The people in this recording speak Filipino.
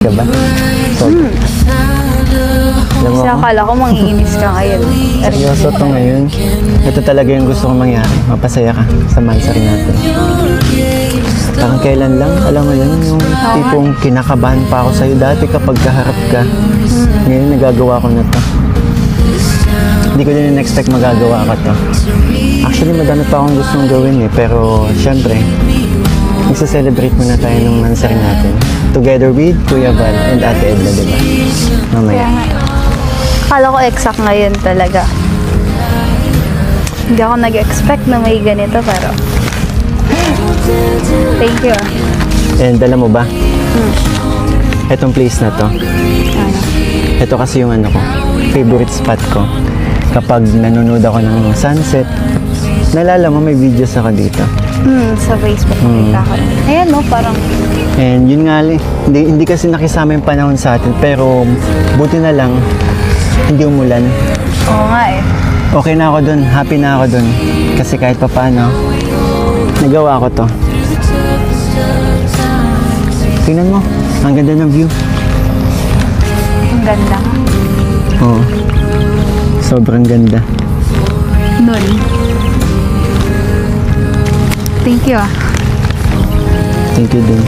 ka ba? So, alam mo Kasi ako, akala ko mangiinis ka ngayon. seryoso to ngayon. Ito talaga yung gusto kong mangyari. Mapasaya ka sa mansari natin. Parang kailan lang, alam mo yun, yung tipong kinakabahan pa ako sa'yo dati kapag kaharap ka. Ngayon nagagawa ko na to. Hindi ko din in-expect magagawa ka to. Actually, madami pa akong gustong gawin eh. Pero, syempre, isa-celebrate muna tayo ng mansari natin. Together with Kuya Val and Ate Edna, diba? Mamaya. Kaya nga. Akala ko exact ngayon talaga. Hindi ako nag-expect na may ganito pero thank you. And alam mo ba? Etong place na to. Ano? Ito kasi yung ano ko, favorite spot ko. Kapag nanonood ako ng sunset, naalala mo may videos ako dito. Sa Facebook nakita ko. Ayan no, parang And yun nga, hindi kasi nakisama yung panahon sa atin, pero buti na lang, hindi umulan. oo nga eh. Okay na ako dun, happy na ako dun. Kasi kahit pa paano, nagawa ko to. Tingnan mo, ang ganda ng view. Ang ganda. Oo, sobrang ganda. Nun. Thank you ah. Thank you din.